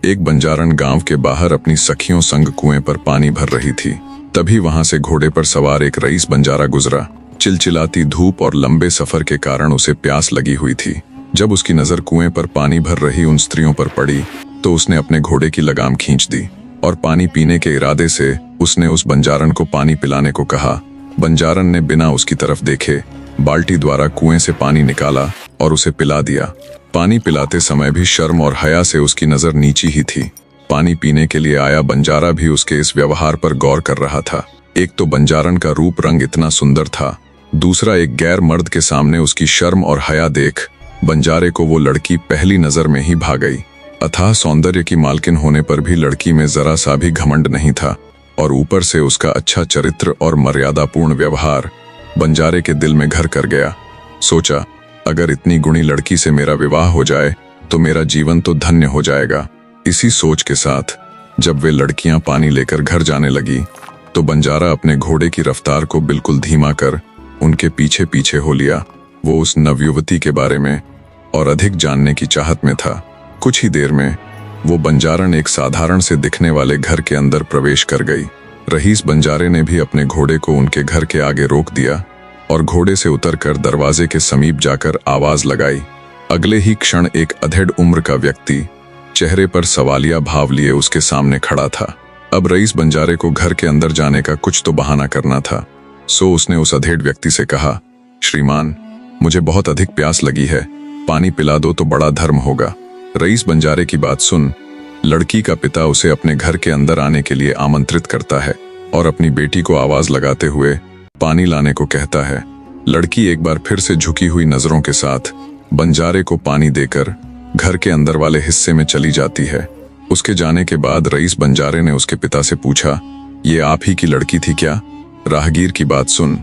एक बंजारण गांव के बाहर अपनी सखियों संग कुएं पर पानी भर रही थी। तभी वहां से घोड़े पर सवार एक रईस बंजारा गुजरा। चिलचिलाती धूप और लंबे सफर के कारण उसे प्यास लगी हुई थी। जब उसकी नजर कुएं पर पानी भर रही उन स्त्रियों पर पड़ी तो उसने अपने घोड़े की लगाम खींच दी और पानी पीने के इरादे से उसने उस बंजारन को पानी पिलाने को कहा। बंजारन ने बिना उसकी तरफ देखे बाल्टी द्वारा कुएं से पानी निकाला और उसे पिला दिया। पानी पिलाते समय भी शर्म और हया से उसकी नजर नीची ही थी। पानी पीने के लिए आया बंजारा भी उसके इस व्यवहार पर गौर कर रहा था। एक तो बंजारन का रूप रंग इतना सुंदर था, दूसरा एक गैर मर्द के सामने उसकी शर्म और हया देख बंजारे को वो लड़की पहली नजर में ही भा गई। अथाह सौंदर्य की मालकिन होने पर भी लड़की में जरा सा भी घमंड नहीं था और ऊपर से उसका अच्छा चरित्र और मर्यादापूर्ण व्यवहार बंजारे के दिल में घर कर गया। सोचा, अगर इतनी गुणी लड़की से मेरा विवाह हो जाए तो मेरा जीवन तो धन्य हो जाएगा। इसी सोच के साथ जब वे लड़कियां पानी लेकर घर जाने लगी तो बंजारा अपने घोड़े की रफ्तार को बिल्कुल धीमा कर उनके पीछे पीछे हो लिया। वो उस नवयुवती के बारे में और अधिक जानने की चाहत में था। कुछ ही देर में वो बंजारन एक साधारण से दिखने वाले घर के अंदर प्रवेश कर गई। रईस बंजारे ने भी अपने घोड़े को उनके घर के आगे रोक दिया और घोड़े से उतरकर दरवाजे के समीप जाकर आवाज लगाई। अगले ही क्षण एक अधेड़ उम्र का व्यक्ति चेहरे पर सवालिया भाव लिए उसके सामने खड़ा था। अब रईस बंजारे को घर के अंदर जाने का कुछ तो बहाना करना था, सो उसने उस अधेड़ व्यक्ति से कहा, श्रीमान, मुझे बहुत अधिक प्यास लगी है, पानी पिला दो तो बड़ा धर्म होगा। रईस बंजारे की बात सुन लड़की का पिता उसे अपने घर के अंदर आने के लिए आमंत्रित करता है और अपनी बेटी को आवाज लगाते हुए पानी लाने को कहता है। लड़की एक बार फिर से झुकी हुई नजरों के साथ बंजारे को पानी देकर घर के अंदर वाले हिस्से में चली जाती है। उसके जाने के बाद रईस बंजारे ने उसके पिता से पूछा, ये आप ही की लड़की थी क्या? राहगीर की बात सुन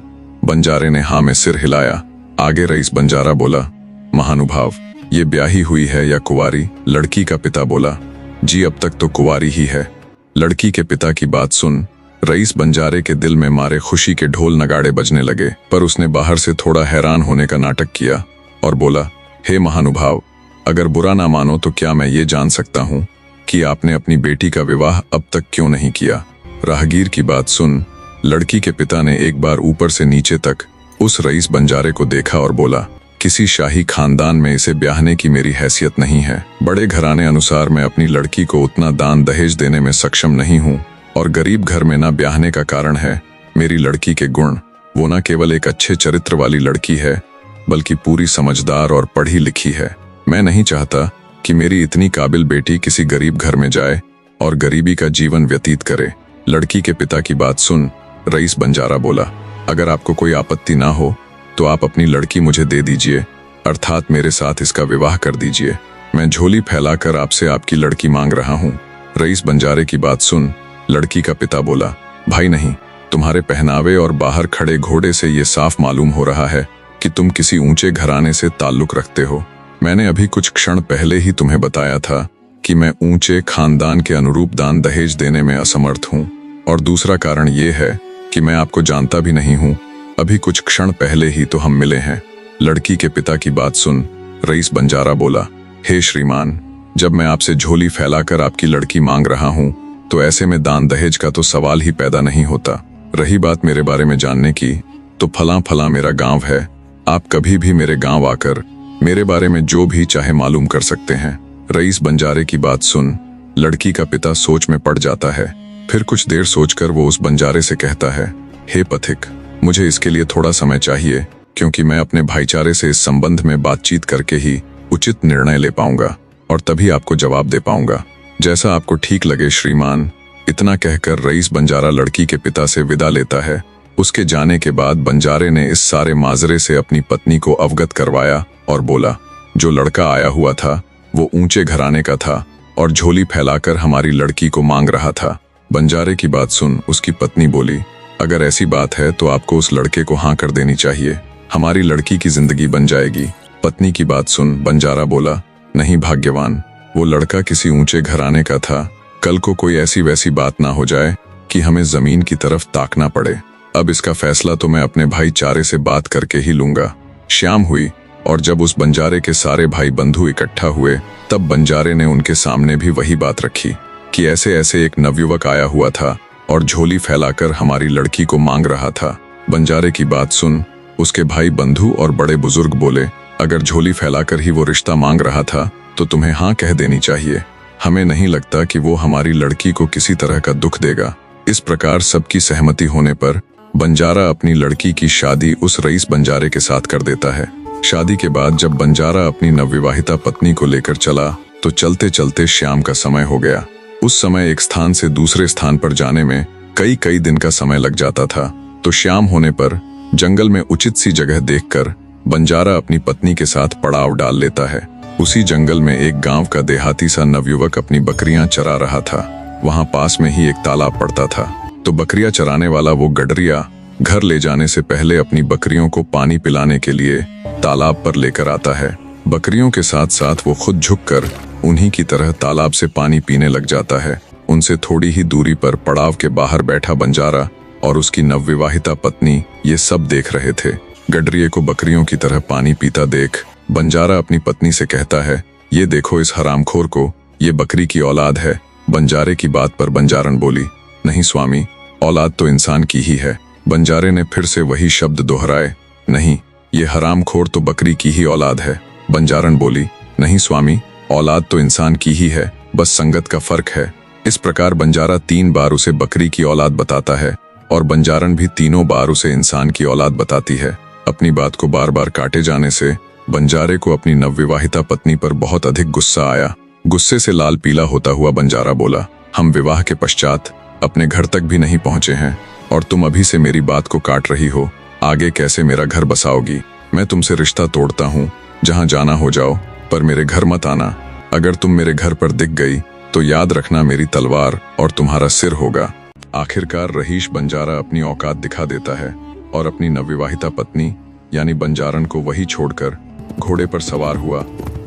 बंजारे ने हाँ में सिर हिलाया। आगे रईस बंजारा बोला, महानुभाव, ये ब्याही हुई है या कुंवारी? लड़की का पिता बोला, जी अब तक तो कुंवारी ही है। लड़की के पिता की बात सुन रईस बंजारे के दिल में मारे खुशी के ढोल नगाड़े बजने लगे, पर उसने बाहर से थोड़ा हैरान होने का नाटक किया और बोला, हे महानुभाव, अगर बुरा ना मानो तो क्या मैं ये जान सकता हूँ कि आपने अपनी बेटी का विवाह अब तक क्यों नहीं किया? राहगीर की बात सुन लड़की के पिता ने एक बार ऊपर से नीचे तक उस रईस बंजारे को देखा और बोला, किसी शाही खानदान में इसे ब्याहने की मेरी हैसियत नहीं है। बड़े घराने अनुसार मैं अपनी लड़की को उतना दान दहेज देने में सक्षम नहीं हूँ और गरीब घर में ना ब्याहने का कारण है मेरी लड़की के गुण। वो ना केवल एक अच्छे चरित्र वाली लड़की है बल्कि पूरी समझदार और पढ़ी लिखी है। मैं नहीं चाहता कि मेरी इतनी काबिल बेटी किसी गरीब घर में जाए और गरीबी का जीवन व्यतीत करे। लड़की के पिता की बात सुन रईस बंजारा बोला, अगर आपको कोई आपत्ति ना हो तो आप अपनी लड़की मुझे दे दीजिए, अर्थात मेरे साथ इसका विवाह कर दीजिए। मैं झोली फैलाकर आपसे आपकी लड़की मांग रहा हूँ। रईस बंजारे की बात सुन लड़की का पिता बोला, भाई नहीं, तुम्हारे पहनावे और बाहर खड़े घोड़े से ये साफ मालूम हो रहा है कि तुम किसी ऊंचे घराने से ताल्लुक रखते हो। मैंने अभी कुछ क्षण पहले ही तुम्हें बताया था कि मैं ऊंचे खानदान के अनुरूप दान दहेज देने में असमर्थ हूँ, और दूसरा कारण ये है कि मैं आपको जानता भी नहीं हूँ। अभी कुछ क्षण पहले ही तो हम मिले हैं। लड़की के पिता की बात सुन रईस बंजारा बोला, हे श्रीमान, जब मैं आपसे झोली फैलाकर आपकी लड़की मांग रहा हूँ तो ऐसे में दान दहेज का तो सवाल ही पैदा नहीं होता। रही बात मेरे बारे में जानने की, तो फला फला मेरा गांव है। आप कभी भी मेरे गांव आकर मेरे बारे में जो भी चाहे मालूम कर सकते हैं। रईस बंजारे की बात सुन लड़की का पिता सोच में पड़ जाता है। फिर कुछ देर सोचकर वो उस बंजारे से कहता है, हे पथिक, मुझे इसके लिए थोड़ा समय चाहिए, क्योंकि मैं अपने भाईचारे से इस संबंध में बातचीत करके ही उचित निर्णय ले पाऊंगा और तभी आपको जवाब दे पाऊंगा। जैसा आपको ठीक लगे श्रीमान। इतना कहकर रईस बंजारा लड़की के पिता से विदा लेता है। उसके जाने के बाद बंजारे ने इस सारे माजरे से अपनी पत्नी को अवगत करवाया और बोला, जो लड़का आया हुआ था वो ऊंचे घराने का था और झोली फैलाकर हमारी लड़की को मांग रहा था। बंजारे की बात सुन उसकी पत्नी बोली, अगर ऐसी बात है तो आपको उस लड़के को हाँ कर देनी चाहिए, हमारी लड़की की जिंदगी बन जाएगी। पत्नी की बात सुन बंजारा बोला, नहीं भाग्यवान, वो लड़का किसी ऊंचे घराने का था। कल को कोई ऐसी वैसी बात ना हो जाए कि हमें जमीन की तरफ ताकना पड़े। अब इसका फैसला तो मैं अपने भाईचारे से बात करके ही लूंगा। शाम हुई और जब उस बंजारे के सारे भाई बंधु इकट्ठा हुए तब बंजारे ने उनके सामने भी वही बात रखी कि ऐसे ऐसे एक नवयुवक आया हुआ था और झोली फैलाकर हमारी लड़की को मांग रहा था। बंजारे की बात सुन उसके भाई बंधु और बड़े बुजुर्ग बोले, अगर झोली फैलाकर ही वो रिश्ता मांग रहा था तो तुम्हें हाँ कह देनी चाहिए। हमें नहीं लगता कि वो हमारी लड़की को किसी तरह का दुख देगा। इस प्रकार सबकी सहमति होने पर बंजारा अपनी लड़की की शादी उस रईस बंजारे के साथ कर देता है। शादी के बाद जब बंजारा अपनी नवविवाहिता पत्नी को लेकर चला तो चलते चलते शाम का समय हो गया। उस समय एक स्थान से दूसरे स्थान पर जाने में कई कई दिन का समय लग जाता था। तो शाम होने पर जंगल में उचित सी जगह देखकर बंजारा अपनी पत्नी के साथ पड़ाव डाल लेता है। उसी जंगल में एक गांव का देहाती सा नवयुवक अपनी बकरियां चरा रहा था। वहां पास में ही एक तालाब पड़ता था। तो बकरियां चराने वाला वो गडरिया घर ले जाने से पहले अपनी बकरियों को पानी पिलाने के लिए तालाब पर लेकर आता है। बकरियों के साथ साथ वो खुद झुककर उन्हीं की तरह तालाब से पानी पीने लग जाता है। उनसे थोड़ी ही दूरी पर पड़ाव के बाहर बैठा बंजारा और उसकी नवविवाहिता पत्नी ये सब देख रहे थे। गडरिये को बकरियों की तरह पानी पीता देख बंजारा अपनी पत्नी से कहता है, ये देखो इस हरामखोर को, ये बकरी की औलाद है। बंजारे की बात पर बंजारन बोली, नहीं स्वामी, औलाद तो इंसान की ही है। बंजारे ने फिर से वही शब्द दोहराए, नहीं, ये हरामखोर तो बकरी की ही औलाद है। बंजारन बोली, नहीं स्वामी, औलाद तो इंसान की ही है, बस संगत का फर्क है। इस प्रकार बंजारा 3 बार उसे बकरी की औलाद बताता है और बंजारन भी तीनों बार उसे इंसान की औलाद बताती है। अपनी बात को बार बार काटे जाने से बंजारे को अपनी नवविवाहिता पत्नी पर बहुत अधिक गुस्सा आया। गुस्से से लाल पीला होता हुआ बंजारा बोला, हम विवाह के पश्चात अपने घर तक भी नहीं पहुंचे हैं और तुम अभी से मेरी बात को काट रही हो। आगे कैसे मेरा घर बसाओगी? मैं तुमसे रिश्ता तोड़ता हूँ, जहाँ जाना हो जाओ, पर मेरे घर मत आना। अगर तुम मेरे घर पर दिख गई तो याद रखना मेरी तलवार और तुम्हारा सिर होगा। आखिरकार रहीश बंजारा अपनी औकात दिखा देता है और अपनी नवविवाहिता पत्नी यानी बंजारन को वही छोड़कर घोड़े पर सवार हुआ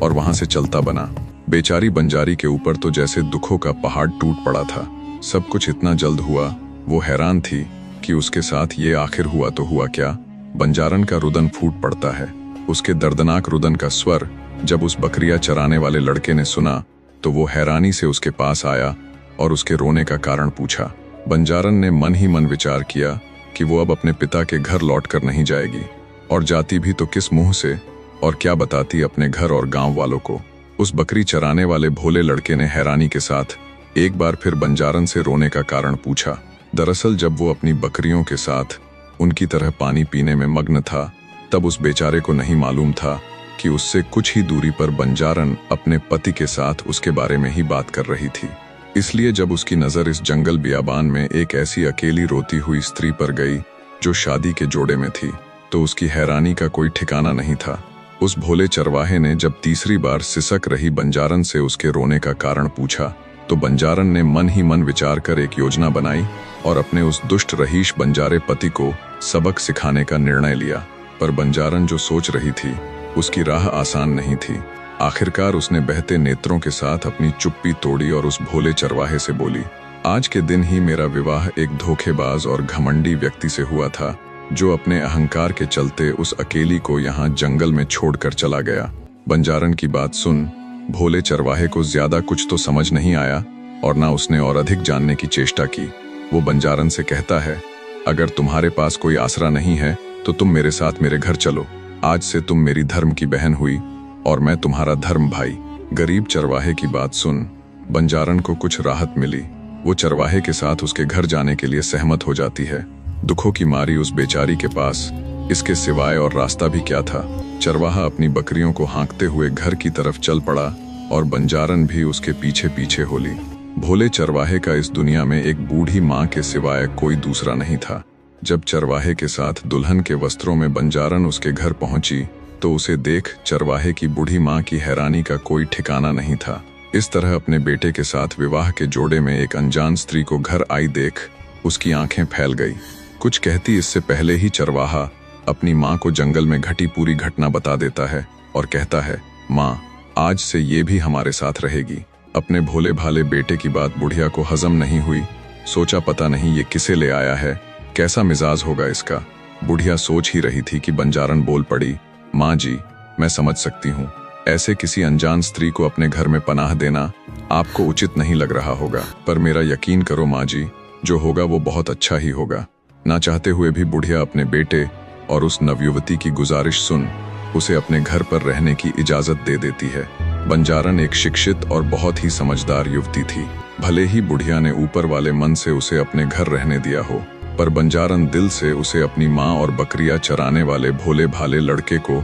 और वहां से चलता बना। बेचारी बंजारी के ऊपर तो जैसे दुखों का पहाड़ टूट पड़ा था। सब कुछ इतना जल्द हुआ, वो हैरान थी कि उसके साथ ये आखिर हुआ तो हुआ क्या। बंजारन का रुदन फूट पड़ता है। उसके दर्दनाक रुदन का स्वर जब उस बकरियां चराने वाले लड़के ने सुना तो वो हैरानी से उसके पास आया और उसके रोने का कारण पूछा। बंजारन ने मन ही मन विचार किया कि वो अब अपने पिता के घर लौटकर नहीं जाएगी, और जाती भी तो किस मुंह से और क्या बताती अपने घर और गांव वालों को। उस बकरी चराने वाले भोले लड़के ने हैरानी के साथ एक बार फिर बंजारन से रोने का कारण पूछा। दरअसल जब वो अपनी बकरियों के साथ उनकी तरह पानी पीने में मग्न था तब उस बेचारे को नहीं मालूम था कि उससे कुछ ही दूरी पर बंजारन अपने पति के साथ उसके बारे में ही बात कर रही थी। इसलिए जब उसकी नजर इस जंगल बियाबान में एक ऐसी अकेली रोती हुई स्त्री पर गई जो शादी के जोड़े में थी तो उसकी हैरानी का कोई ठिकाना नहीं था। उस भोले चरवाहे ने जब तीसरी बार सिसक रही बंजारन से उसके रोने का कारण पूछा तो बंजारन ने मन ही मन विचार कर एक योजना बनाई और अपने उस दुष्ट रहीश बंजारे पति को सबक सिखाने का निर्णय लिया। पर बंजारन जो सोच रही थी उसकी राह आसान नहीं थी। आखिरकार उसने बहते नेत्रों के साथ अपनी चुप्पी तोड़ी और उस भोले चरवाहे से बोली, आज के दिन ही मेरा विवाह एक धोखेबाज और घमंडी व्यक्ति से हुआ था जो अपने अहंकार के चलते उस अकेली को यहाँ जंगल में छोड़कर चला गया। बंजारन की बात सुन भोले चरवाहे को ज्यादा कुछ तो समझ नहीं आया और ना उसने और अधिक जानने की चेष्टा की। वो बंजारन से कहता है, अगर तुम्हारे पास कोई आसरा नहीं है तो तुम मेरे साथ मेरे घर चलो। आज से तुम मेरी धर्म की बहन हुई और मैं तुम्हारा धर्म भाई। गरीब चरवाहे की बात सुन बंजारन को कुछ राहत मिली। वो चरवाहे के साथ उसके घर जाने के लिए सहमत हो जाती है। दुखों की मारी उस बेचारी के पास इसके सिवाय और रास्ता भी क्या था। चरवाहा अपनी बकरियों को हाँकते हुए घर की तरफ चल पड़ा और बंजारन भी उसके पीछे पीछे हो ली। भोले चरवाहे का इस दुनिया में एक बूढ़ी माँ के सिवाय कोई दूसरा नहीं था। जब चरवाहे के साथ दुल्हन के वस्त्रों में बंजारन उसके घर पहुंची तो उसे देख चरवाहे की बूढ़ी माँ की हैरानी का कोई ठिकाना नहीं था। इस तरह अपने बेटे के साथ विवाह के जोड़े में एक अनजान स्त्री को घर आई देख उसकी आंखें फैल गई। कुछ कहती इससे पहले ही चरवाहा अपनी माँ को जंगल में घटी पूरी घटना बता देता है और कहता है, माँ, आज से ये भी हमारे साथ रहेगी। अपने भोले भाले बेटे की बात बुढ़िया को हजम नहीं हुई। सोचा पता नहीं ये किसे ले आया है, कैसा मिजाज होगा इसका। बुढ़िया सोच ही रही थी कि बंजारन बोल पड़ी, माँ जी, मैं समझ सकती हूँ, ऐसे किसी अनजान स्त्री को अपने घर में पनाह देना आपको उचित नहीं लग रहा होगा, पर मेरा यकीन करो माँ जी, जो होगा वो बहुत अच्छा ही होगा। ना चाहते हुए भी बुढ़िया अपने बेटे और उस नवयुवती की गुजारिश सुन उसे अपने घर पर रहने की इजाजत दे देती है। बंजारन एक शिक्षित और बहुत ही समझदार युवती थी। भले ही बुढ़िया ने ऊपर वाले मन से उसे अपने घर रहने दिया हो, पर बंजारन दिल से उसे अपनी माँ और बकरियां चराने वाले भोले भाले लड़के को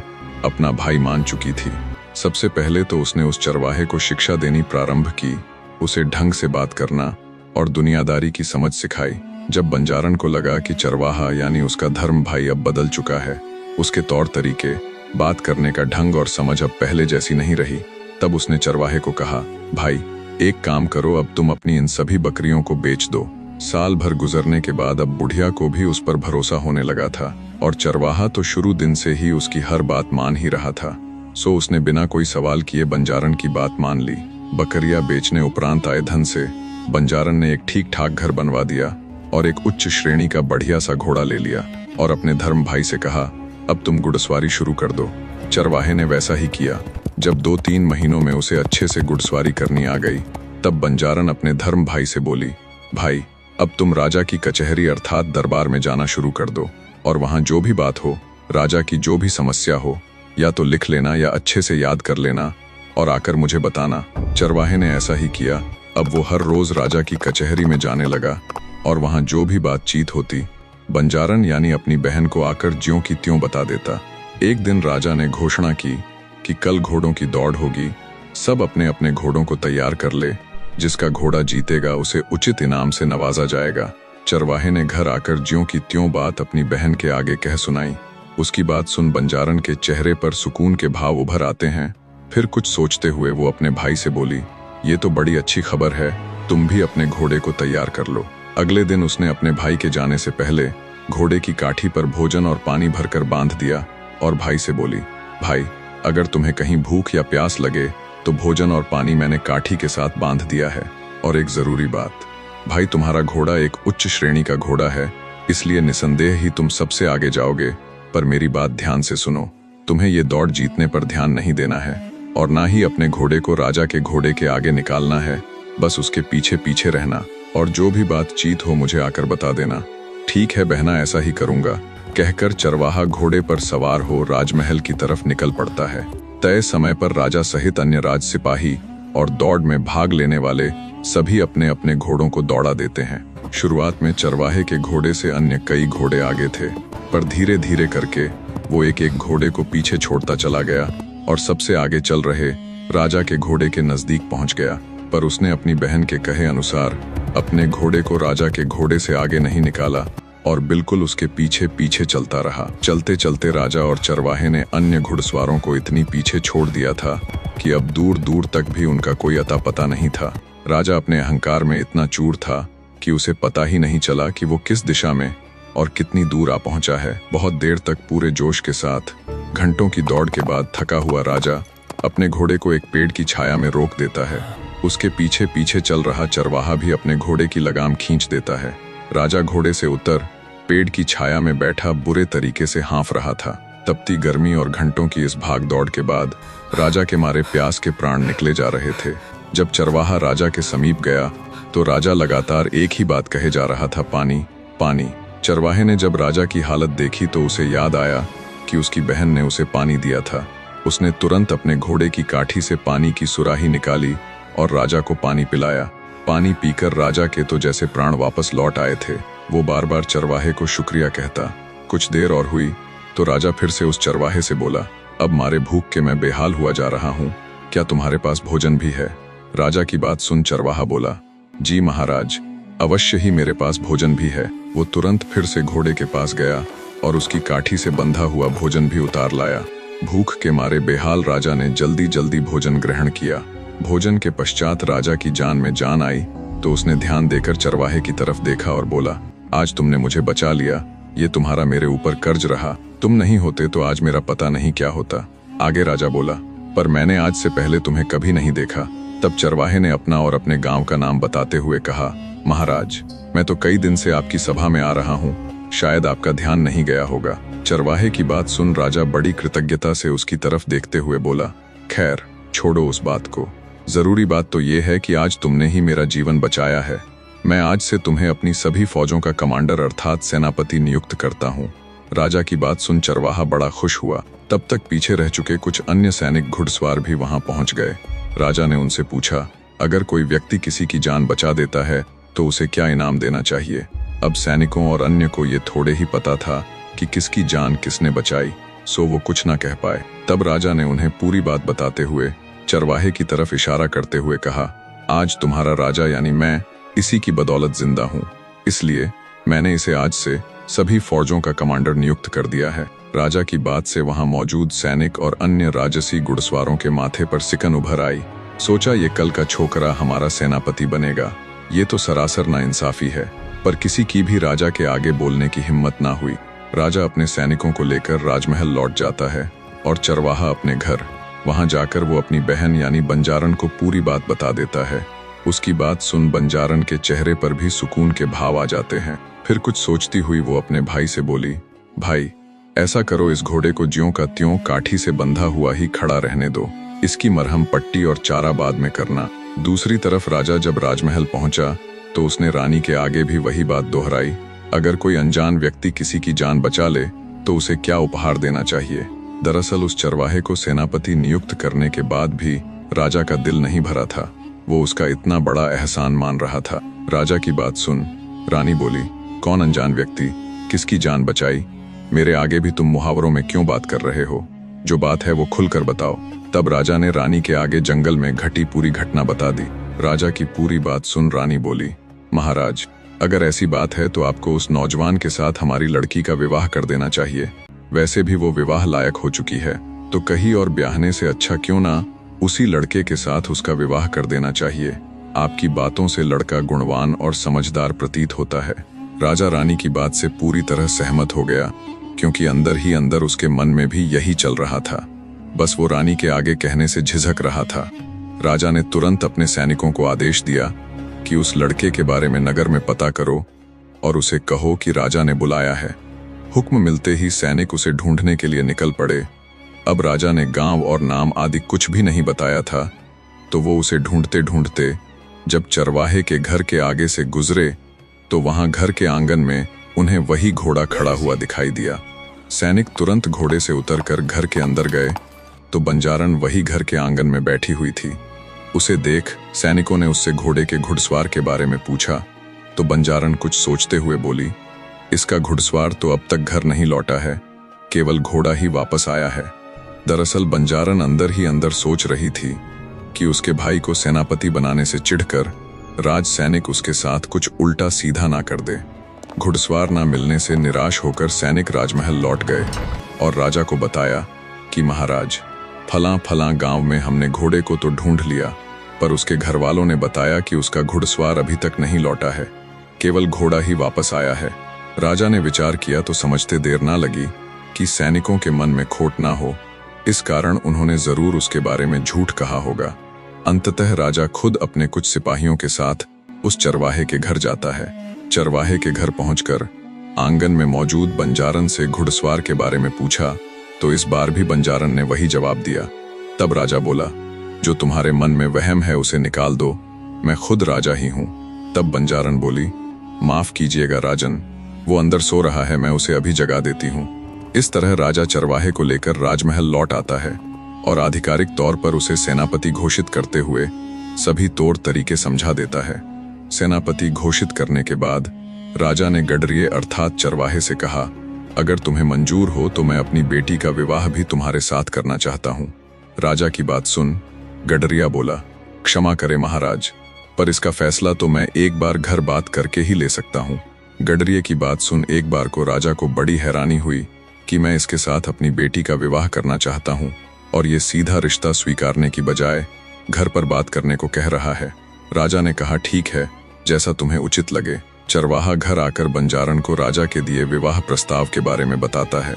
अपना भाई मान चुकी थी। सबसे पहले तो उसने उस चरवाहे को शिक्षा देनी प्रारंभ की, उसे ढंग से बात करना और दुनियादारी की समझ सिखाई। जब बंजारन को लगा कि चरवाहा यानी उसका धर्म भाई अब बदल चुका है, उसके तौर तरीके, बात करने का ढंग और समझ अब पहले जैसी नहीं रही, तब उसने चरवाहे को कहा, भाई एक काम करो, अब तुम अपनी इन सभी बकरियों को बेच दो। साल भर गुजरने के बाद अब बुढ़िया को भी उस पर भरोसा होने लगा था और चरवाहा तो शुरू दिन से ही उसकी हर बात मान ही रहा था। सो उसने बिना कोई सवाल किए बंजारन की बात मान ली। बकरियां बेचने उपरांत आए धन से बंजारन ने एक ठीक ठाक घर बनवा दिया और एक उच्च श्रेणी का बढ़िया सा घोड़ा ले लिया और अपने धर्म भाई से कहा, अब तुम घुड़सवारी शुरू कर दो। चरवाहे ने वैसा ही किया। जब 2-3 महीनों में उसे अच्छे से घुड़सवारी करनी आ गई, तब बंजारन अपने धर्म भाई से बोली, भाई अब तुम राजा की कचहरी अर्थात दरबार में जाना शुरू कर दो और वहां जो भी बात हो, राजा की जो भी समस्या हो, या तो लिख लेना या अच्छे से याद कर लेना और आकर मुझे बताना। चरवाहे ने ऐसा ही किया। अब वो हर रोज राजा की कचहरी में जाने लगा और वहां जो भी बातचीत होती, बंजारन यानी अपनी बहन को आकर ज्यों की त्यों बता देता। एक दिन राजा ने घोषणा की कि कल घोड़ों की दौड़ होगी, सब अपने अपने घोड़ों को तैयार कर ले, जिसका घोड़ा जीतेगा उसे उचित इनाम से नवाजा जाएगा। चरवाहे ने घर आकर ज्यों की त्यों बात अपनी बहन के आगे कह सुनाई। उसकी बात सुन बंजारन के चेहरे पर सुकून के भाव उभर आते हैं। फिर कुछ सोचते हुए वो अपने भाई से बोली, ये तो बड़ी अच्छी खबर है, तुम भी अपने घोड़े को तैयार कर लो। अगले दिन उसने अपने भाई के जाने से पहले घोड़े की काठी पर भोजन और पानी भरकर बांध दिया और भाई से बोली, भाई अगर तुम्हें कहीं भूख या प्यास लगे तो भोजन और पानी मैंने काठी के साथ बांध दिया है। और एक जरूरी बात, भाई तुम्हारा घोड़ा एक उच्च श्रेणी का घोड़ा है, इसलिए निसंदेह ही तुम सबसे आगे जाओगे, पर मेरी बात ध्यान से सुनो, तुम्हें ये दौड़ जीतने पर ध्यान नहीं देना है और ना ही अपने घोड़े को राजा के घोड़े के आगे निकालना है, बस उसके पीछे पीछे रहना और जो भी बातचीत हो मुझे आकर बता देना। ठीक है बहना, ऐसा ही करूंगा, कहकर चरवाहा घोड़े पर सवार हो राजमहल की तरफ निकल पड़ता है। तय समय पर राजा सहित अन्य राज सिपाही और दौड़ में भाग लेने वाले सभी अपने अपने घोड़ों को दौड़ा देते हैं। शुरुआत में चरवाहे के घोड़े से अन्य कई घोड़े आगे थे, पर धीरे धीरे करके वो एक एक घोड़े को पीछे छोड़ता चला गया और सबसे आगे चल रहे राजा के घोड़े के नजदीक पहुंच गया। पर उसने अपनी बहन के कहे अनुसार अपने घोड़े को राजा के घोड़े से आगे नहीं निकाला और बिल्कुल उसके पीछे पीछे चलता रहा। चलते चलते राजा और चरवाहे ने अन्य घुड़सवारों को इतनी पीछे छोड़ दिया था कि अब दूर दूर तक भी उनका कोई अता पता नहीं था। राजा अपने अहंकार में इतना चूर था कि उसे पता ही नहीं चला कि वो किस दिशा में और कितनी दूर आ पहुंचा है। बहुत देर तक पूरे जोश के साथ घंटों की दौड़ के बाद थका हुआ राजा अपने घोड़े को एक पेड़ की छाया में रोक देता है। उसके पीछे पीछे चल रहा चरवाहा भी अपने घोड़े की लगाम खींच देता है। राजा घोड़े से उतर पेड़ की छाया में बैठा बुरे तरीके से हाँफ रहा था। तपती गर्मी और घंटों की इस भाग दौड़ के बाद राजा के मारे प्यास के प्राण निकले जा रहे थे। जब चरवाहा राजा के समीप गया तो राजा लगातार एक ही बात कहे जा रहा था, पानी पानी। चरवाहे ने जब राजा की हालत देखी तो उसे याद आया कि उसकी बहन ने उसे पानी दिया था। उसने तुरंत अपने घोड़े की काठी से पानी की सुराही निकाली और राजा को पानी पिलाया। पानी पीकर राजा के तो जैसे प्राण वापस लौट आए थे। वो बार बार चरवाहे को शुक्रिया कहता। कुछ देर और हुई तो राजा फिर से उस चरवाहे से बोला, अब मारे भूख के मैं बेहाल हुआ जा रहा हूँ, क्या तुम्हारे पास भोजन भी है? राजा की बात सुन चरवाहा बोला, जी महाराज, अवश्य ही मेरे पास भोजन भी है। वो तुरंत फिर से घोड़े के पास गया और उसकी काठी से बंधा हुआ भोजन भी उतार लाया। भूख के मारे बेहाल राजा ने जल्दी जल्दी भोजन ग्रहण किया। भोजन के पश्चात राजा की जान में जान आई तो उसने ध्यान देकर चरवाहे की तरफ देखा और बोला, आज तुमने मुझे बचा लिया, ये तुम्हारा मेरे ऊपर कर्ज रहा। तुम नहीं होते तो आज मेरा पता नहीं क्या होता। आगे राजा बोला, पर मैंने आज से पहले तुम्हें कभी नहीं देखा। तब चरवाहे ने अपना और अपने गांव का नाम बताते हुए कहा, महाराज, मैं तो कई दिन से आपकी सभा में आ रहा हूँ, शायद आपका ध्यान नहीं गया होगा। चरवाहे की बात सुन राजा बड़ी कृतज्ञता से उसकी तरफ देखते हुए बोला, खैर छोड़ो उस बात को। जरूरी बात तो ये है कि आज तुमने ही मेरा जीवन बचाया है। मैं आज से तुम्हें अपनी सभी फौजों का कमांडर अर्थात सेनापति नियुक्त करता हूँ। राजा की बात सुन चरवाहा बड़ा खुश हुआ। तब तक पीछे रह चुके कुछ अन्य सैनिक घुड़सवार भी वहां पहुंच गए। राजा ने उनसे पूछा, अगर कोई व्यक्ति किसी की जान बचा देता है तो उसे क्या इनाम देना चाहिए? अब सैनिकों और अन्य को ये थोड़े ही पता था कि किसकी जान किसने बचाई, सो वो कुछ ना कह पाए। तब राजा ने उन्हें पूरी बात बताते हुए चरवाहे की तरफ इशारा करते हुए कहा, आज तुम्हारा राजा यानी मैं इसी की बदौलत जिंदा हूँ, इसलिए मैंने इसे आज से सभी फौजों का कमांडर नियुक्त कर दिया है। राजा की बात से वहां मौजूद सैनिक और अन्य राजसी घुड़सवारों के माथे पर सिकन उभर आई। सोचा ये कल का छोकरा हमारा सेनापति बनेगा। ये तो सरासर नाइंसाफी है। पर किसी की भी राजा के आगे बोलने की हिम्मत ना हुई। राजा अपने सैनिकों को लेकर राजमहल लौट जाता है और चरवाहा अपने घर। वहां जाकर वो अपनी बहन यानी बंजारन को पूरी बात बता देता है। उसकी बात सुन बंजारन के चेहरे पर भी सुकून के भाव आ जाते हैं। फिर कुछ सोचती हुई वो अपने भाई से बोली, भाई ऐसा करो, इस घोड़े को ज्यों का त्यों काठी से बंधा हुआ ही खड़ा रहने दो। इसकी मरहम पट्टी और चारा बाद में करना। दूसरी तरफ राजा जब राजमहल पहुंचा तो उसने रानी के आगे भी वही बात दोहराई। अगर कोई अनजान व्यक्ति किसी की जान बचा ले तो उसे क्या उपहार देना चाहिए? दरअसल उस चरवाहे को सेनापति नियुक्त करने के बाद भी राजा का दिल नहीं भरा था। वो उसका इतना बड़ा एहसान मान रहा था। राजा की बात सुन रानी बोली, कौन अनजान व्यक्ति? किसकी जान बचाई? मेरे आगे भी तुम मुहावरों में क्यों बात कर रहे हो? जो बात है वो खुलकर बताओ। तब राजा ने रानी के आगे जंगल में घटी पूरी घटना बता दी। राजा की पूरी बात सुन रानी बोली, महाराज अगर ऐसी बात है तो आपको उस नौजवान के साथ हमारी लड़की का विवाह कर देना चाहिए। वैसे भी वो विवाह लायक हो चुकी है, तो कहीं और ब्याहने से अच्छा क्यों ना उसी लड़के के साथ उसका विवाह कर देना चाहिए। आपकी बातों से लड़का गुणवान और समझदार प्रतीत होता है। राजा रानी की बात से पूरी तरह सहमत हो गया, क्योंकि अंदर ही अंदर उसके मन में भी यही चल रहा था। बस वो रानी के आगे कहने से झिझक रहा था। राजा ने तुरंत अपने सैनिकों को आदेश दिया कि उस लड़के के बारे में नगर में पता करो और उसे कहो कि राजा ने बुलाया है। हुक्म मिलते ही सैनिक उसे ढूंढने के लिए निकल पड़े। अब राजा ने गांव और नाम आदि कुछ भी नहीं बताया था, तो वो उसे ढूंढते ढूंढते जब चरवाहे के घर के आगे से गुजरे तो वहां घर के आंगन में उन्हें वही घोड़ा खड़ा हुआ दिखाई दिया। सैनिक तुरंत घोड़े से उतरकर घर के अंदर गए तो बंजारन वही घर के आंगन में बैठी हुई थी। उसे देख सैनिकों ने उससे घोड़े के घुड़सवार के बारे में पूछा तो बंजारन कुछ सोचते हुए बोली, इसका घुड़सवार तो अब तक घर नहीं लौटा है, केवल घोड़ा ही वापस आया है। दरअसल बंजारन अंदर ही अंदर सोच रही थी कि उसके भाई को सेनापति बनाने से चिढ़कर राज सैनिक उसके साथ कुछ उल्टा सीधा ना कर दे। घुड़सवार ना मिलने से निराश होकर सैनिक राजमहल लौट गए और राजा को बताया कि महाराज फलां फलां गांव में हमने घोड़े को तो ढूंढ लिया, पर उसके घर वालों ने बताया कि उसका घुड़सवार अभी तक नहीं लौटा है, केवल घोड़ा ही वापस आया है। राजा ने विचार किया तो समझते देर ना लगी कि सैनिकों के मन में खोट ना हो, इस कारण उन्होंने जरूर उसके बारे में झूठ कहा होगा। अंततः राजा खुद अपने कुछ सिपाहियों के साथ उस चरवाहे के घर जाता है। चरवाहे के घर पहुंचकर आंगन में मौजूद बंजारन से घुड़सवार के बारे में पूछा तो इस बार भी बंजारन ने वही जवाब दिया। तब राजा बोला, जो तुम्हारे मन में वहम है उसे निकाल दो, मैं खुद राजा ही हूं। तब बंजारन बोली, माफ कीजिएगा राजन, वो अंदर सो रहा है, मैं उसे अभी जगा देती हूं। इस तरह राजा चरवाहे को लेकर राजमहल लौट आता है और आधिकारिक तौर पर उसे सेनापति घोषित करते हुए सभी तौर तरीके समझा देता है। सेनापति घोषित करने के बाद राजा ने गडरिये अर्थात चरवाहे से कहा, अगर तुम्हें मंजूर हो तो मैं अपनी बेटी का विवाह भी तुम्हारे साथ करना चाहता हूं। राजा की बात सुन गडरिया बोला, क्षमा करे महाराज, पर इसका फैसला तो मैं एक बार घर बात करके ही ले सकता हूं। गडरिये की बात सुन एक बार को राजा को बड़ी हैरानी हुई कि मैं इसके साथ अपनी बेटी का विवाह करना चाहता हूं और ये सीधा रिश्ता स्वीकारने की बजाय घर पर बात करने को कह रहा है। राजा ने कहा, ठीक है, जैसा तुम्हें उचित लगे। चरवाहा घर आकर बंजारन को राजा के दिए विवाह प्रस्ताव के बारे में बताता है।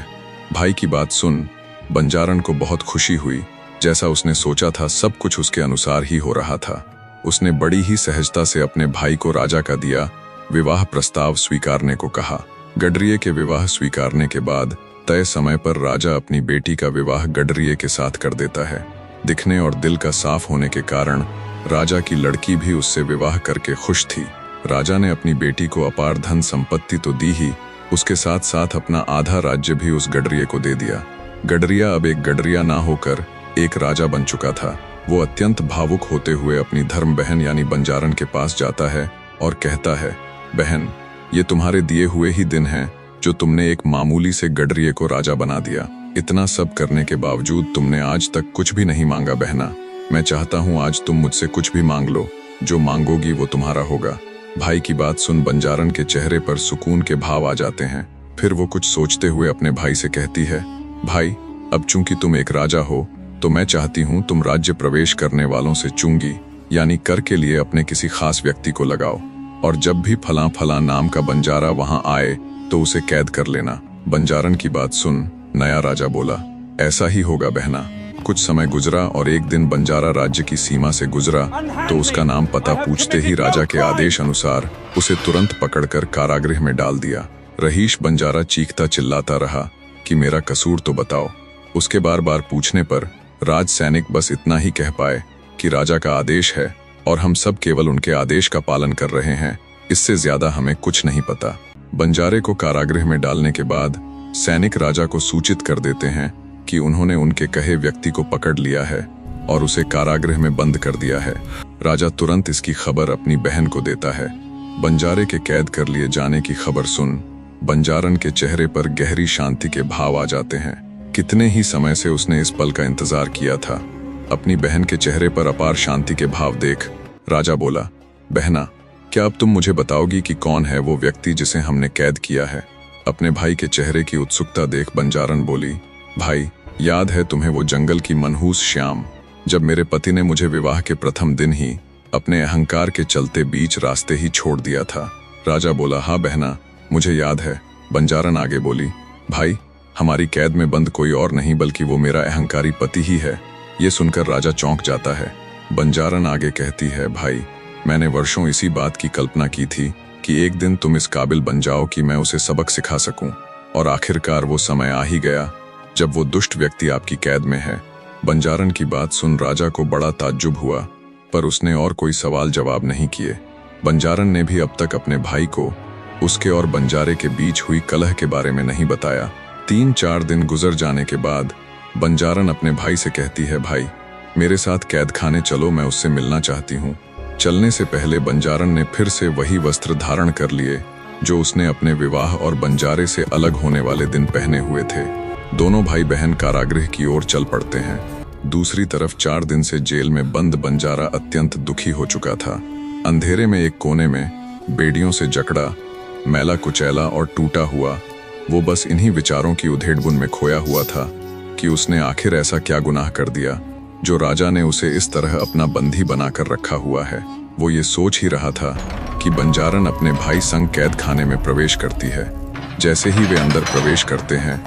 भाई की बात सुन बंजारन को बहुत खुशी हुई। जैसा उसने सोचा था सब कुछ उसके अनुसार ही हो रहा था। उसने बड़ी ही सहजता से अपने भाई को राजा का दिया विवाह प्रस्ताव स्वीकारने को कहा। गडरिये के विवाह स्वीकारने के बाद तय समय पर राजा अपनी बेटी का विवाह गडरिये के साथ कर देता है। दिखने और दिल का साफ होने के कारण राजा की लड़की भी उससे विवाह करके खुश थी। राजा ने अपनी बेटी को अपार धन संपत्ति तो दी ही, उसके साथ साथ अपना आधा राज्य भी उस गडरिये को दे दिया। गडरिया अब एक गडरिया ना होकर एक राजा बन चुका था। वो अत्यंत भावुक होते हुए अपनी धर्म बहन यानी बंजारन के पास जाता है और कहता है, बहन, ये तुम्हारे दिए हुए ही दिन हैं जो तुमने एक मामूली से गडरिये को राजा बना दिया। इतना सब करने के बावजूद तुमने आज तक कुछ भी नहीं मांगा बहना। मैं चाहता हूँ आज तुम मुझसे कुछ भी मांग लो, जो मांगोगी वो तुम्हारा होगा। भाई की बात सुन बंजारन के चेहरे पर सुकून के भाव आ जाते हैं। फिर वो कुछ सोचते हुए अपने भाई से कहती है, भाई, अब चूंकि तुम एक राजा हो तो मैं चाहती हूँ तुम राज्य प्रवेश करने वालों से चुंगी यानी कर के लिए अपने किसी खास व्यक्ति को लगाओ, और जब भी फलां फलां नाम का बंजारा वहां आए तो उसे कैद कर लेना। बंजारन की बात सुन नया राजा बोला, ऐसा ही होगा बहना। कुछ समय गुजरा और एक दिन बंजारा राज्य की सीमा से गुजरा तो उसका नाम पता पूछते ही राजा के आदेश अनुसार उसे तुरंत पकड़कर कारागृह में डाल दिया। रहीश बंजारा चीखता चिल्लाता रहा कि मेरा कसूर तो बताओ। उसके बार बार पूछने पर राज सैनिक बस इतना ही कह पाए कि राजा का आदेश है और हम सब केवल उनके आदेश का पालन कर रहे हैं, इससे ज्यादा हमें कुछ नहीं पता। बंजारे को कारागृह में डालने के बाद सैनिक राजा को सूचित कर देते हैं कि उन्होंने उनके कहे व्यक्ति को पकड़ लिया है और उसे कारागृह में बंद कर दिया है। राजा तुरंत इसकी खबर अपनी बहन को देता है। बंजारे के कैद कर लिए जाने की खबर सुन बंजारन के चेहरे पर गहरी शांति के भाव आ जाते हैं। कितने ही समय से उसने इस पल का इंतजार किया था। अपनी बहन के चेहरे पर अपार शांति के भाव देख राजा बोला, बहना, क्या अब तुम मुझे बताओगी कि कौन है वो व्यक्ति जिसे हमने कैद किया है? अपने भाई के चेहरे की उत्सुकता देख बंजारन बोली, भाई, याद है तुम्हें वो जंगल की मनहूस शाम जब मेरे पति ने मुझे विवाह के प्रथम दिन ही अपने अहंकार के चलते बीच रास्ते ही छोड़ दिया था? राजा बोला, हाँ बहना, मुझे याद है। बंजारन आगे बोली, भाई, हमारी कैद में बंद कोई और नहीं बल्कि वो मेरा अहंकारी पति ही है। ये सुनकर राजा चौंक जाता है। बंजारन आगे कहती है, भाई, मैंने वर्षों इसी बात की कल्पना की थी कि एक दिन तुम इस काबिल बन जाओ कि मैं उसे सबक सिखा सकूं, और आखिरकार वो समय आ ही गया जब वो दुष्ट व्यक्ति आपकी कैद में है। बंजारन की बात सुन राजा को बड़ा ताज्जुब हुआ, पर उसने और कोई सवाल जवाब नहीं किए। बंजारन ने भी अब तक अपने भाई को उसके और बंजारे के बीच हुई कलह के बारे में नहीं बताया। 3-4 दिन गुजर जाने के बाद बंजारन अपने भाई से कहती है, भाई, मेरे साथ कैद खाने चलो, मैं उससे मिलना चाहती हूँ। चलने से पहले बंजारन ने फिर से वही वस्त्र धारण कर लिए जो उसने अपने विवाह और बंजारे से अलग होने वाले दिन पहने हुए थे। दोनों भाई बहन कारागृह की ओर चल पड़ते हैं। दूसरी तरफ 4 दिन से जेल में बंद बंजारा अत्यंत दुखी हो चुका था। अंधेरे में एक कोने में बेड़ियों से जकड़ा, मैला कुचैला और टूटा हुआ वो बस इन्हीं विचारों की उधेड़-बुन में खोया हुआ था कि उसने आखिर ऐसा क्या गुनाह कर दिया जो राजा ने उसे इस तरह अपना बंदी बनाकर रखा हुआ है। वो ये सोच ही रहा था कि बंजारन अपने भाई संग कैद खाने में प्रवेश करती है। जैसे ही वे अंदर प्रवेश करते हैं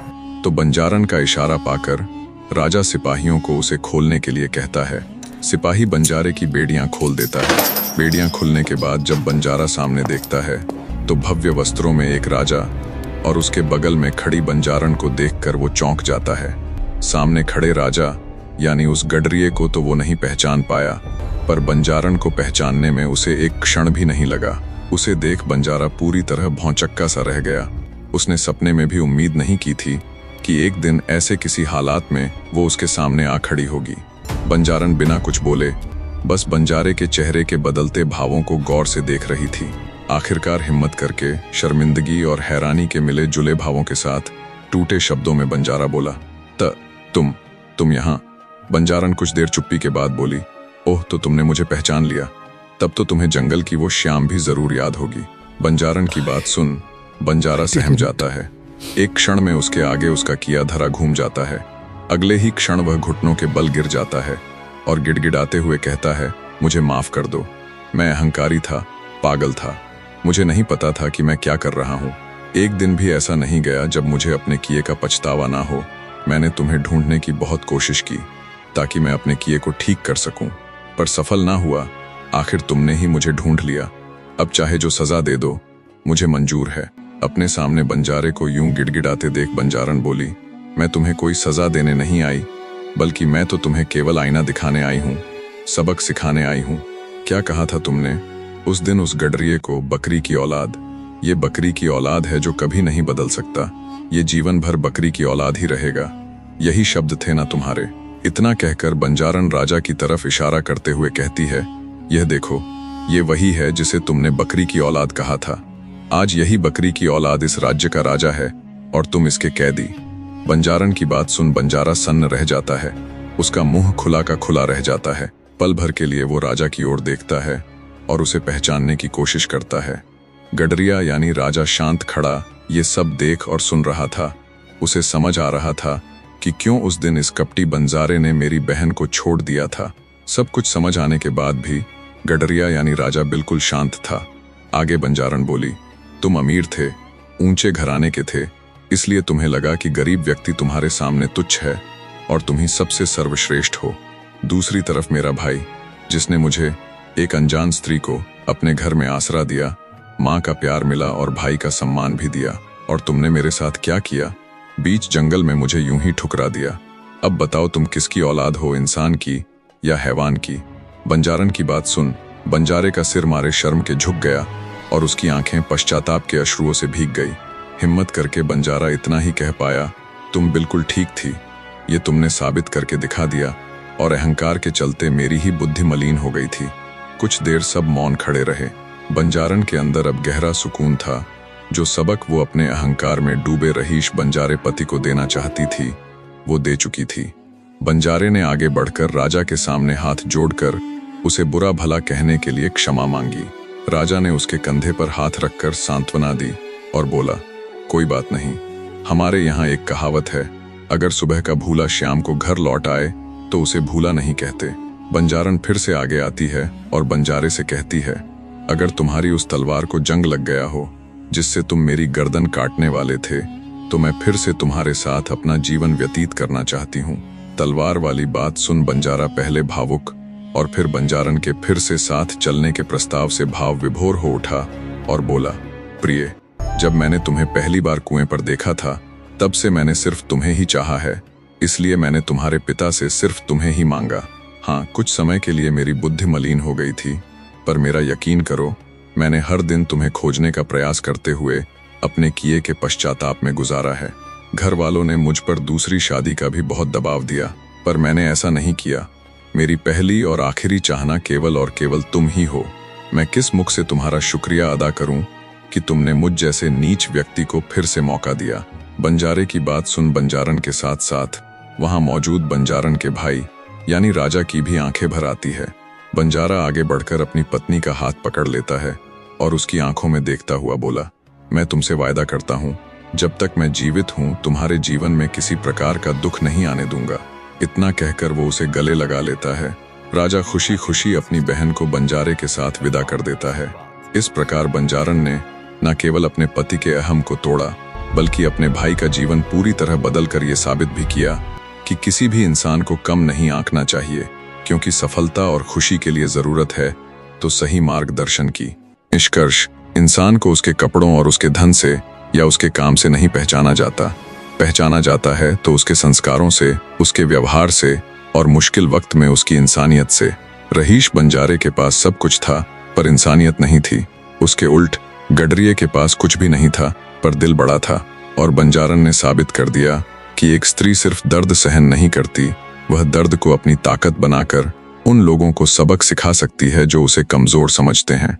तो बंजारन का इशारा पाकर राजा सिपाहियों को उसे खोलने के लिए कहता है। सिपाही बंजारे की बेड़ियां खोल देता है। बेड़ियां खुलने के बाद जब बंजारा सामने देखता है तो भव्य वस्त्रों में एक राजा और उसके बगल में खड़ी बंजारन को देखकर वो चौंक जाता है। सामने खड़े राजा यानी उस गडरिये को तो वो नहीं पहचान पाया, पर बंजारन को पहचानने में उसे एक क्षण भी नहीं लगा। उसे देख बंजारा पूरी तरह भौंचक्का सा रह गया। उसने सपने में भी उम्मीद नहीं की थी कि एक दिन ऐसे किसी हालात में वो उसके सामने आ खड़ी होगी। बंजारन बिना कुछ बोले बस बंजारे के चेहरे के बदलते भावों को गौर से देख रही थी। आखिरकार हिम्मत करके शर्मिंदगी और हैरानी के मिले जुले भावों के साथ टूटे शब्दों में बंजारा बोला, तुम यहाँ? बंजारन कुछ देर चुप्पी के बाद बोली, ओह, तो तुमने मुझे पहचान लिया। तब तो तुम्हें जंगल की वो श्याम भी जरूर याद होगी। बंजारन की बात सुन बंजारा सहम जाता है। एक क्षण में उसके आगे उसका किया धरा घूम जाता है। अगले ही क्षण वह घुटनों के बल गिर जाता है और गिड़गिड़ाते हुए कहता है, मुझे माफ कर दो, मैं अहंकारी था, पागल था, मुझे नहीं पता था कि मैं क्या कर रहा हूँ। एक दिन भी ऐसा नहीं गया जब मुझे अपने किए का पछतावा ना हो। मैंने तुम्हें ढूंढने की बहुत कोशिश की ताकि मैं अपने किए को ठीक कर सकूं, पर सफल ना हुआ। आखिर तुमने ही मुझे ढूंढ लिया। अब चाहे जो सजा दे दो, मुझे मंजूर है। अपने सामने बंजारे को यूं गिड़गिड़ाते देख बंजारन बोली, मैं तुम्हें कोई सजा देने नहीं आई, बल्कि मैं तो तुम्हें केवल आईना दिखाने आई हूँ, सबक सिखाने आई हूँ। क्या कहा था तुमने उस दिन उस गडरिये को? बकरी की औलाद। ये बकरी की औलाद है जो कभी नहीं बदल सकता। ये जीवन भर बकरी की औलाद ही रहेगा। यही शब्द थे ना तुम्हारे? इतना कहकर बंजारन राजा की तरफ इशारा करते हुए कहती है, यह देखो, ये वही है जिसे तुमने बकरी की औलाद कहा था। आज यही बकरी की औलाद इस राज्य का राजा है और तुम इसके कैदी। बंजारन की बात सुन बंजारा सन्न रह जाता है। उसका मुंह खुला का खुला रह जाता है। पल भर के लिए वो राजा की ओर देखता है और उसे पहचानने की कोशिश करता है। गडरिया यानी राजा शांत खड़ा ये सब देख और सुन रहा था। उसे समझ आ रहा था कि क्यों उस दिन इस कपटी बंजारे ने मेरी बहन को छोड़ दिया था। सब कुछ समझ आने के बाद भी गडरिया यानी राजा बिल्कुल शांत था। आगे बंजारन बोली, तुम अमीर थे, ऊंचे घराने के थे, इसलिए तुम्हें लगा कि गरीब व्यक्ति तुम्हारे सामने तुच्छ है और तुम ही सबसे सर्वश्रेष्ठ हो। दूसरी तरफ मेरा भाई, जिसने मुझे एक अनजान स्त्री को अपने घर में आसरा दिया, माँ का प्यार मिला और भाई का सम्मान भी दिया, और तुमने मेरे साथ क्या किया? बीच जंगल में मुझे यूं ही ठुकरा दिया। अब बताओ तुम किसकी औलाद हो, इंसान की या हैवान की? बंजारन की बात सुन बंजारे का सिर मारे शर्म के झुक गया और उसकी आंखें पश्चाताप के अश्रुओं से भीग गई। हिम्मत करके बंजारा इतना ही कह पाया, तुम बिल्कुल ठीक थी, ये तुमने साबित करके दिखा दिया, और अहंकार के चलते मेरी ही बुद्धि मलिन हो गई थी। कुछ देर सब मौन खड़े रहे। बंजारन के अंदर अब गहरा सुकून था। जो सबक वो अपने अहंकार में डूबे रहीश बंजारे पति को देना चाहती थी, वो दे चुकी थी। बंजारे ने आगे बढ़कर राजा के सामने हाथ जोड़कर उसे बुरा भला कहने के लिए क्षमा मांगी। राजा ने उसके कंधे पर हाथ रखकर सांत्वना दी और बोला, कोई बात नहीं, हमारे यहाँ एक कहावत है, अगर सुबह का भूला शाम को घर लौट आए तो उसे भूला नहीं कहते। बंजारन फिर से आगे आती है और बंजारे से कहती है, अगर तुम्हारी उस तलवार को जंग लग गया हो जिससे तुम मेरी गर्दन काटने वाले थे, तो मैं फिर से तुम्हारे साथ अपना जीवन व्यतीत करना चाहती हूँ। तलवार वाली बात सुन बंजारा पहले भावुक और फिर बंजारन के फिर से साथ चलने के प्रस्ताव से भाव विभोर हो उठा और बोला, प्रिय, जब मैंने तुम्हें पहली बार कुएं पर देखा था तब से मैंने सिर्फ तुम्हें ही चाहा है, इसलिए मैंने तुम्हारे पिता से सिर्फ तुम्हें ही मांगा। हाँ, कुछ समय के लिए मेरी बुद्धि मलिन हो गई थी, पर मेरा यकीन करो, मैंने हर दिन तुम्हें खोजने का प्रयास करते हुए अपने किए के पश्चाताप में गुजारा है। घर वालों ने मुझ पर दूसरी शादी का भी बहुत दबाव दिया, पर मैंने ऐसा नहीं किया। मेरी पहली और आखिरी चाहना केवल और केवल तुम ही हो। मैं किस मुख से तुम्हारा शुक्रिया अदा करूं कि तुमने मुझ जैसे नीच व्यक्ति को फिर से मौका दिया। बंजारे की बात सुन बंजारन के साथ साथ वहां मौजूद बंजारन के भाई यानी राजा की भी आंखें भर आती है। बंजारा आगे बढ़कर अपनी पत्नी का हाथ पकड़ लेता है और उसकी आंखों में देखता हुआ बोला, मैं तुमसे वायदा करता हूँ, जब तक मैं जीवित हूँ तुम्हारे जीवन में किसी प्रकार का दुख नहीं आने दूंगा। इतना कहकर वो उसे गले लगा लेता है। राजा खुशी खुशी अपनी बहन को बंजारे के साथ विदा कर देता है। इस प्रकार बंजारन ने न केवल अपने पति के अहम को तोड़ा, बल्कि अपने भाई का जीवन पूरी तरह बदल कर ये साबित भी किया कि किसी भी इंसान को कम नहीं आंकना चाहिए, क्योंकि सफलता और खुशी के लिए जरूरत है तो सही मार्गदर्शन की। निष्कर्ष, इंसान को उसके कपड़ों और उसके धन से या उसके काम से नहीं पहचाना जाता है तो उसके संस्कारों से, उसके व्यवहार से और मुश्किल वक्त में उसकी इंसानियत से। रहीश बंजारे के पास सब कुछ था पर इंसानियत नहीं थी। उसके उल्ट गडरिये के पास कुछ भी नहीं था पर दिल बड़ा था। और बंजारन ने साबित कर दिया कि एक स्त्री सिर्फ दर्द सहन नहीं करती, वह दर्द को अपनी ताकत बनाकर उन लोगों को सबक सिखा सकती है जो उसे कमजोर समझते हैं।